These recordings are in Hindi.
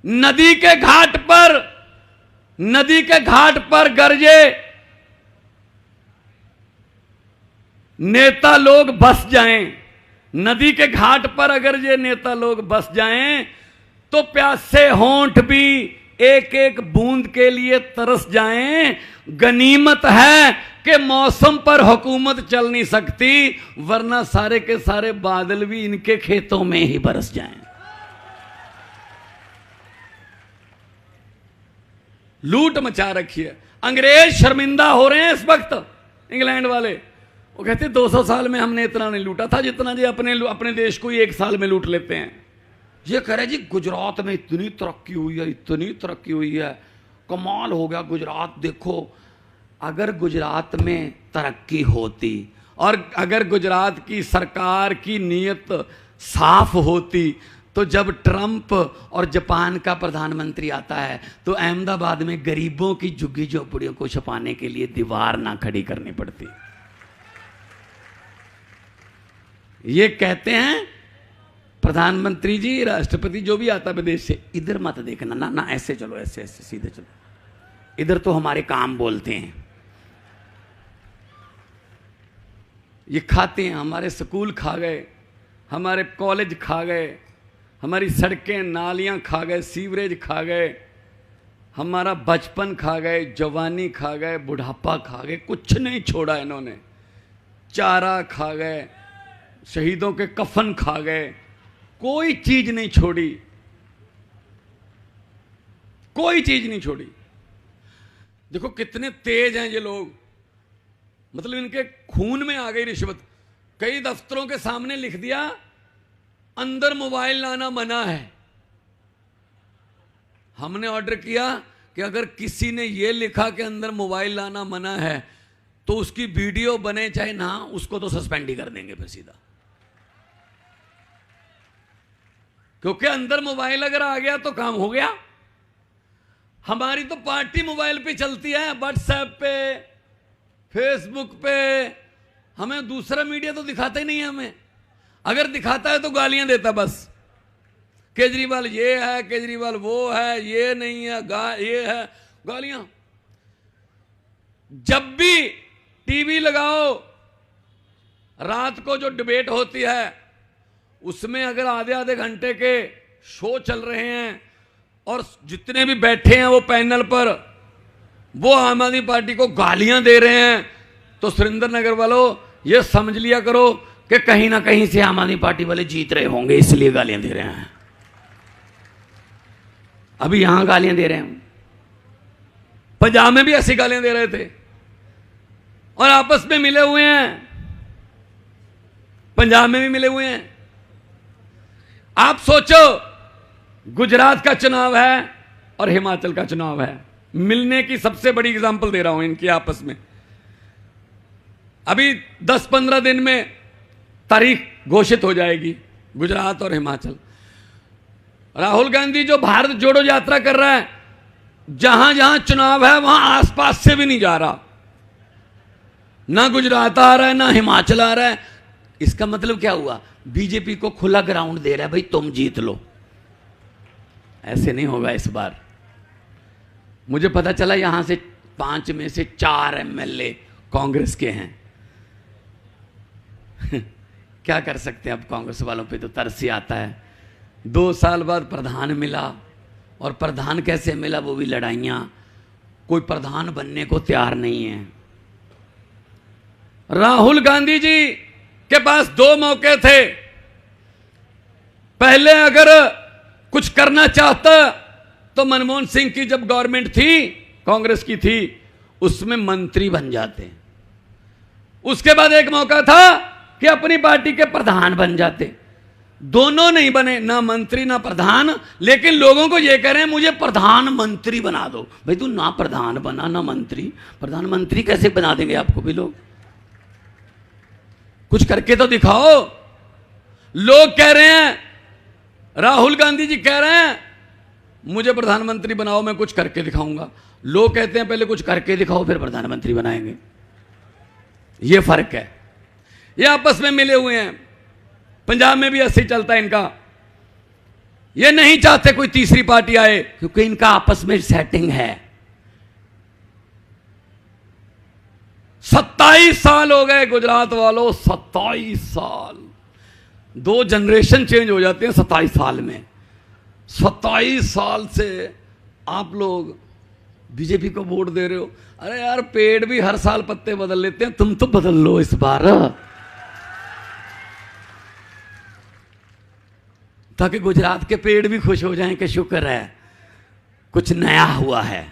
नदी के घाट पर गरजे नेता लोग बस जाएं। नदी के घाट पर अगर ये नेता लोग बस जाएं तो प्यासे होंठ भी एक एक बूंद के लिए तरस जाएं। गनीमत है कि मौसम पर हुकूमत चल नहीं सकती, वरना सारे के सारे बादल भी इनके खेतों में ही बरस जाएं। लूट मचा रखी है। अंग्रेज शर्मिंदा हो रहे हैं इस वक्त, इंग्लैंड वाले। वो कहते 200 साल में हमने इतना नहीं लूटा था जितना जी अपने देश को ही 1 साल में लूट लेते हैं। ये कह रहे जी गुजरात में इतनी तरक्की हुई है, इतनी तरक्की हुई है, कमाल हो गया गुजरात। देखो, अगर गुजरात में तरक्की होती और अगर गुजरात की सरकार की नीयत साफ होती तो जब ट्रंप और जापान का प्रधानमंत्री आता है तो अहमदाबाद में गरीबों की झुग्गी झोपड़ियों को छुपाने के लिए दीवार ना खड़ी करनी पड़ती। ये कहते हैं प्रधानमंत्री जी, राष्ट्रपति जो भी आता विदेश से, इधर मत देखना ना, ना ऐसे चलो, ऐसे ऐसे सीधे चलो, इधर तो हमारे काम बोलते हैं। ये खाते हैं, हमारे स्कूल खा गए, हमारे कॉलेज खा गए, हमारी सड़कें नालियां खा गए, सीवरेज खा गए, हमारा बचपन खा गए, जवानी खा गए, बुढ़ापा खा गए, कुछ नहीं छोड़ा इन्होंने। चारा खा गए, शहीदों के कफन खा गए, कोई चीज नहीं छोड़ी, कोई चीज नहीं छोड़ी। देखो कितने तेज हैं ये लोग, मतलब इनके खून में आ गई रिश्वत। कई दफ्तरों के सामने लिख दिया अंदर मोबाइल लाना मना है। हमने ऑर्डर किया कि अगर किसी ने यह लिखा कि अंदर मोबाइल लाना मना है तो उसकी वीडियो बने चाहे ना, उसको तो सस्पेंड ही कर देंगे फिर सीधा। क्योंकि अंदर मोबाइल अगर आ गया तो काम हो गया। हमारी तो पार्टी मोबाइल पे चलती है, व्हाट्सएप पे, फेसबुक पे, हमें दूसरा मीडिया तो दिखाता ही नहीं है। हमें अगर दिखाता है तो गालियां देता बस। केजरीवाल ये है, केजरीवाल वो है, ये नहीं है, ये है, गालियां। जब भी टीवी लगाओ, रात को जो डिबेट होती है उसमें अगर आधे आधे घंटे के शो चल रहे हैं और जितने भी बैठे हैं वो पैनल पर वो आम आदमी पार्टी को गालियां दे रहे हैं, तो सुरेंद्र नगर वालों ये समझ लिया करो कि कहीं ना कहीं से आम आदमी पार्टी वाले जीत रहे होंगे, इसलिए गालियां दे रहे हैं। अभी यहां गालियां दे रहे हैं, पंजाब में भी ऐसी गालियां दे रहे थे और आपस में मिले हुए हैं, पंजाब में भी मिले हुए हैं। आप सोचो, गुजरात का चुनाव है और हिमाचल का चुनाव है, मिलने की सबसे बड़ी एग्जांपल दे रहा हूं इनकी आपस में। अभी 10-15 दिन में तारीख घोषित हो जाएगी, गुजरात और हिमाचल। राहुल गांधी जो भारत जोड़ो यात्रा कर रहा है, जहां जहां चुनाव है वहां आसपास से भी नहीं जा रहा, ना गुजरात आ रहा है ना हिमाचल आ रहा है। इसका मतलब क्या हुआ? बीजेपी को खुला ग्राउंड दे रहा है, भाई तुम जीत लो। ऐसे नहीं होगा इस बार। मुझे पता चला यहां से 5 में से 4 एमएलए कांग्रेस के हैं। क्या कर सकते हैं अब, कांग्रेस वालों पे तो तरस ही आता है। 2 साल बाद प्रधान मिला, और प्रधान कैसे मिला वो भी लड़ाइयां, कोई प्रधान बनने को तैयार नहीं है। राहुल गांधी जी के पास 2 मौके थे। पहले अगर कुछ करना चाहता तो मनमोहन सिंह की जब गवर्नमेंट थी, कांग्रेस की थी, उसमें मंत्री बन जाते। उसके बाद एक मौका था कि अपनी पार्टी के प्रधान बन जाते। दोनों नहीं बने, ना मंत्री ना प्रधान, लेकिन लोगों को यह कह रहे हैं मुझे प्रधानमंत्री बना दो। भाई तू ना प्रधान बना ना मंत्री, प्रधानमंत्री कैसे बना देंगे आपको भी लोग? कुछ करके तो दिखाओ। लोग कह रहे हैं, राहुल गांधी जी कह रहे हैं मुझे प्रधानमंत्री बनाओ, मैं कुछ करके दिखाऊंगा। लोग कहते हैं पहले कुछ करके दिखाओ फिर प्रधानमंत्री बनाएंगे। यह फर्क है। ये आपस में मिले हुए हैं। पंजाब में भी ऐसे ही चलता है इनका। ये नहीं चाहते कोई तीसरी पार्टी आए, क्योंकि इनका आपस में सेटिंग है। 27 साल हो गए गुजरात वालों, 27 साल। 2 जनरेशन चेंज हो जाते हैं 27 साल में। 27 साल से आप लोग बीजेपी को वोट दे रहे हो। अरे यार, पेड़ भी हर साल पत्ते बदल लेते हैं, तुम तो बदल लो इस बार, ताकि गुजरात के पेड़ भी खुश हो जाएं कि शुक्र है कुछ नया हुआ है,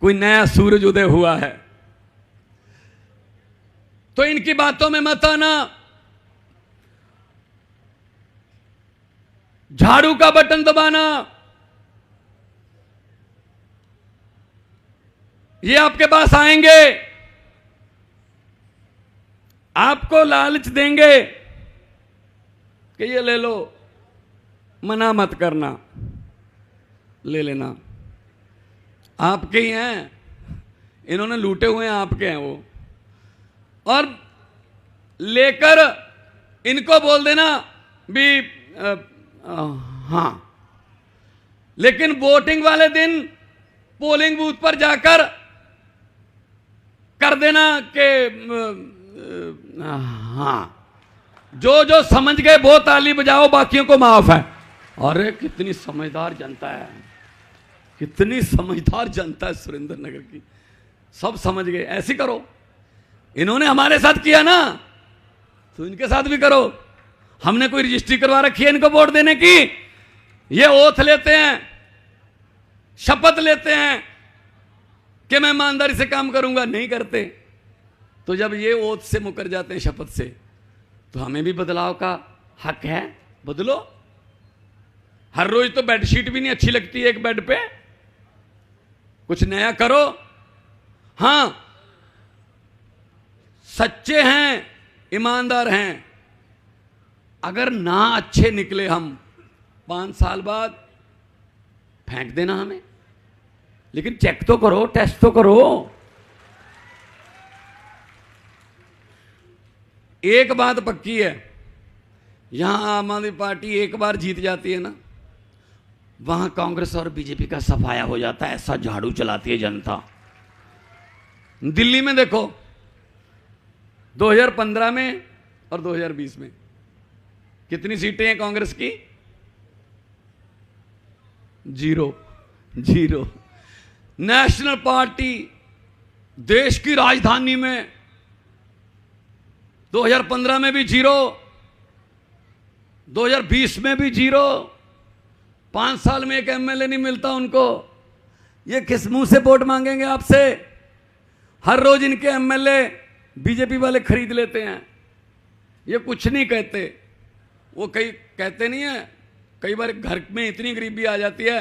कोई नया सूरज उदय हुआ है। तो इनकी बातों में मत आना। झाड़ू का बटन दबाना, ये आपके पास आएंगे, आपको लालच देंगे कि ये ले लो, मना मत करना, ले लेना, आपके ही हैं, इन्होंने लूटे हुए हैं, आपके हैं वो। और लेकर इनको बोल देना भी हां, लेकिन वोटिंग वाले दिन पोलिंग बूथ पर जाकर कर देना कि हां, जो जो समझ गए वो ताली बजाओ, बाकियों को माफ है। अरे कितनी समझदार जनता है, कितनी समझदार जनता है सुरेंद्र नगर की, सब समझ गए। ऐसे करो, इन्होंने हमारे साथ किया ना, तो इनके साथ भी करो। हमने कोई रजिस्ट्री करवा रखी है इनको वोट देने की? ये ओथ लेते हैं, शपथ लेते हैं कि मैं ईमानदारी से काम करूंगा, नहीं करते। तो जब ये ओथ से मुकर जाते हैं, शपथ से, तो हमें भी बदलाव का हक है, बदलो। हर रोज तो बेडशीट भी नहीं अच्छी लगती एक बेड पे, कुछ नया करो। हां, सच्चे हैं, ईमानदार हैं, अगर ना अच्छे निकले हम 5 साल बाद फेंक देना हमें, लेकिन चेक तो करो, टेस्ट तो करो। एक बात पक्की है, यहां आम आदमी पार्टी एक बार जीत जाती है ना, वहां कांग्रेस और बीजेपी का सफाया हो जाता है, ऐसा झाड़ू चलाती है जनता। दिल्ली में देखो, 2015 में और 2020 में कितनी सीटें हैं कांग्रेस की? 0। नेशनल पार्टी देश की राजधानी में 2015 में भी 0, 2020 में भी 0। 5 साल में एक एमएलए नहीं मिलता उनको। ये किस मुंह से वोट मांगेंगे आपसे? हर रोज इनके एमएलए बीजेपी वाले खरीद लेते हैं। ये कुछ नहीं कहते, वो कई कहते नहीं है। कई बार घर में इतनी गरीबी आ जाती है,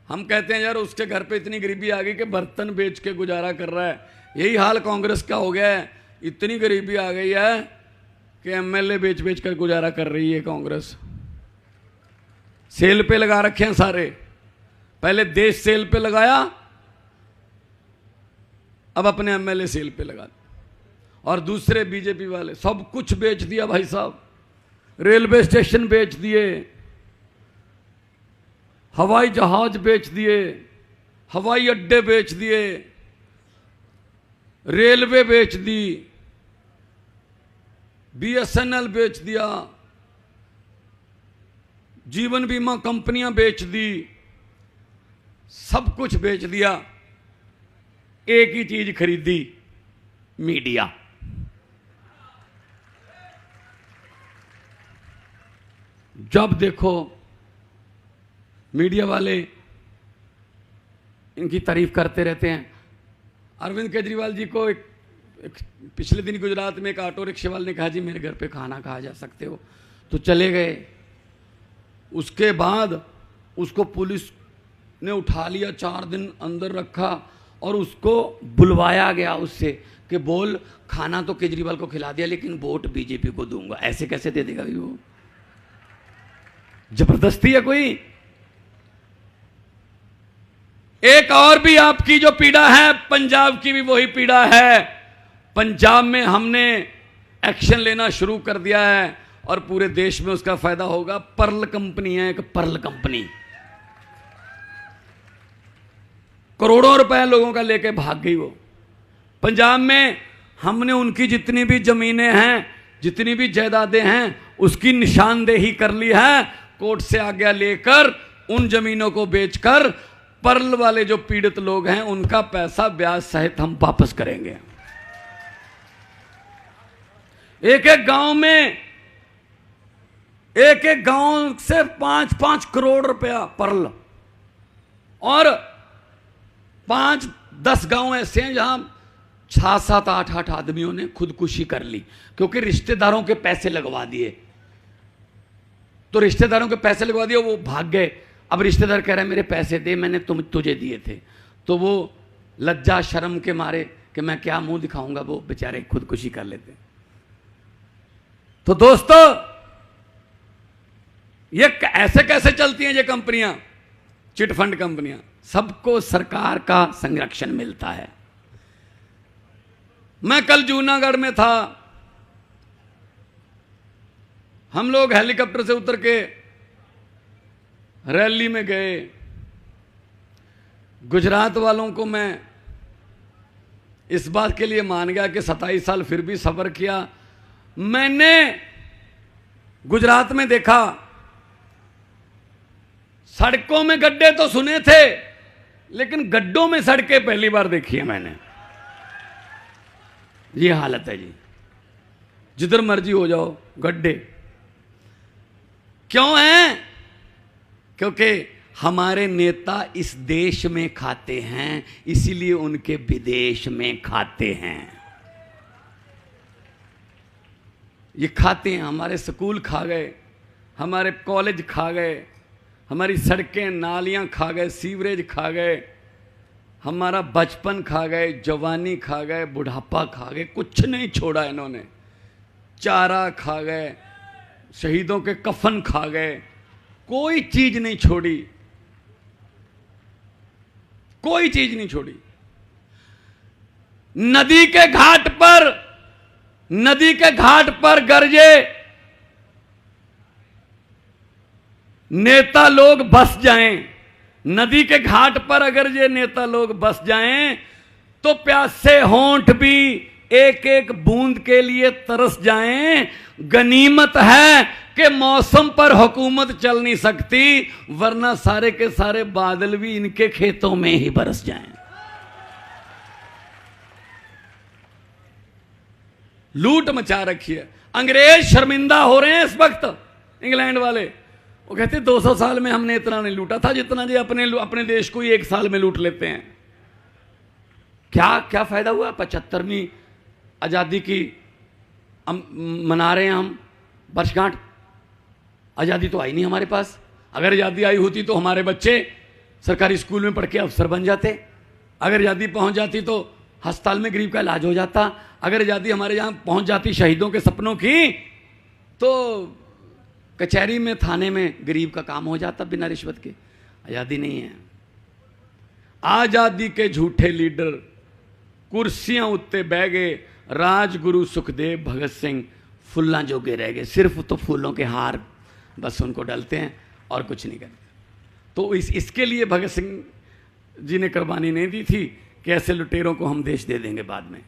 हम कहते हैं यार उसके घर पे इतनी गरीबी आ गई कि बर्तन बेच के गुजारा कर रहा है। यही हाल कांग्रेस का हो गया है, इतनी गरीबी आ गई है कि एमएलए बेच बेच कर गुजारा कर रही है कांग्रेस। सेल पे लगा रखे हैं सारे, पहले देश सेल पे लगाया, अब अपने एमएलए सेल पे लगा, और दूसरे बीजेपी वाले सब कुछ बेच दिया भाई साहब। रेलवे स्टेशन बेच दिए, हवाई जहाज बेच दिए, हवाई अड्डे बेच दिए, रेलवे बेच दी, बीएसएनएल बेच दिया, जीवन बीमा कंपनियां बेच दी, सब कुछ बेच दिया। एक ही चीज खरीदी, मीडिया। जब देखो मीडिया वाले इनकी तारीफ करते रहते हैं। अरविंद केजरीवाल जी को एक पिछले दिन गुजरात में एक ऑटो रिक्शे वाले ने कहा जी मेरे घर पे खाना खा जा सकते हो, तो चले गए। उसके बाद उसको पुलिस ने उठा लिया, 4 दिन अंदर रखा, और उसको बुलवाया गया उससे कि बोल खाना तो केजरीवाल को खिला दिया लेकिन वोट बीजेपी को दूंगा। ऐसे कैसे दे देगा वो? जबरदस्ती है कोई? एक और भी आपकी जो पीड़ा है, पंजाब की भी वही पीड़ा है। पंजाब में हमने एक्शन लेना शुरू कर दिया है और पूरे देश में उसका फायदा होगा। पर्ल कंपनी है, एक पर्ल कंपनी, करोड़ों रुपए लोगों का लेके भाग गई वो। पंजाब में हमने उनकी जितनी भी जमीनें हैं, जितनी भी जायदादें हैं, उसकी निशानदेही कर ली है। कोर्ट से आज्ञा लेकर उन जमीनों को बेचकर पर्ल वाले जो पीड़ित लोग हैं उनका पैसा ब्याज सहित हम वापस करेंगे। एक एक गांव में, एक एक गांव से 5-5 करोड़ रुपया पर्ल, और 5-10 गांव ऐसे हैं जहां 6-7-8 आदमियों ने खुदकुशी कर ली क्योंकि रिश्तेदारों के पैसे लगवा दिए। तो रिश्तेदारों के पैसे लगवा दिए, वो भाग गए। अब रिश्तेदार कह रहे हैं मेरे पैसे दे, मैंने तुझे दिए थे। तो वो लज्जा शर्म के मारे कि मैं क्या मुंह दिखाऊंगा, वो बेचारे खुदकुशी कर लेते। तो दोस्तों, ये ऐसे कैसे चलती हैं ये कंपनियां, चिट फंड कंपनियां? सबको सरकार का संरक्षण मिलता है। मैं कल जूनागढ़ में था, हम लोग हेलीकॉप्टर से उतर के रैली में गए। गुजरात वालों को मैं इस बात के लिए मान गया कि 27 साल फिर भी सफर किया। मैंने गुजरात में देखा, सड़कों में गड्ढे तो सुने थे, लेकिन गड्ढों में सड़कें पहली बार देखी है मैंने। ये हालत है जी, जिधर मर्जी हो जाओ गड्ढे। क्यों है? क्योंकि हमारे नेता इस देश में खाते हैं, इसीलिए उनके विदेश में खाते हैं। ये खाते हैं, हमारे स्कूल खा गए, हमारे कॉलेज खा गए, हमारी सड़कें नालियां खा गए, सीवरेज खा गए, हमारा बचपन खा गए, जवानी खा गए, बुढ़ापा खा गए, कुछ नहीं छोड़ा इन्होंने। चारा खा गए, शहीदों के कफन खा गए, कोई चीज नहीं छोड़ी, कोई चीज नहीं छोड़ी। नदी के घाट पर, नदी के घाट पर गरजे नेता लोग बस जाएं, नदी के घाट पर अगर ये नेता लोग बस जाएं तो प्यासे होंठ भी एक एक बूंद के लिए तरस जाएं। गनीमत है कि मौसम पर हुकूमत चल नहीं सकती, वरना सारे के सारे बादल भी इनके खेतों में ही बरस जाएं। लूट मचा रखी है। अंग्रेज शर्मिंदा हो रहे हैं इस वक्त, इंग्लैंड वाले। वो कहते 200 साल में हमने इतना नहीं लूटा था जितना जी अपने देश को ही 1 साल में लूट लेते हैं। क्या क्या फायदा हुआ? 75वीं आजादी की मना रहे हैं हम वर्षगांठ। आजादी तो आई नहीं हमारे पास। अगर आजादी आई होती तो हमारे बच्चे सरकारी स्कूल में पढ़ के अफसर बन जाते। अगर आजादी पहुंच जाती तो अस्पताल में गरीब का इलाज हो जाता। अगर आजादी हमारे यहां पहुंच जाती शहीदों के सपनों की, तो कचहरी में, थाने में गरीब का काम हो जाता बिना रिश्वत के। आजादी नहीं है। आजादी के झूठे लीडर कुर्सियां उत्ते बह गए, राजगुरु सुखदेव भगत सिंह फुल्लां जोगे रह गए। सिर्फ तो फूलों के हार बस उनको डलते हैं और कुछ नहीं करते। तो इसके लिए भगत सिंह जी ने कुर्बानी नहीं दी थी कि ऐसे लुटेरों को हम देश दे देंगे बाद में।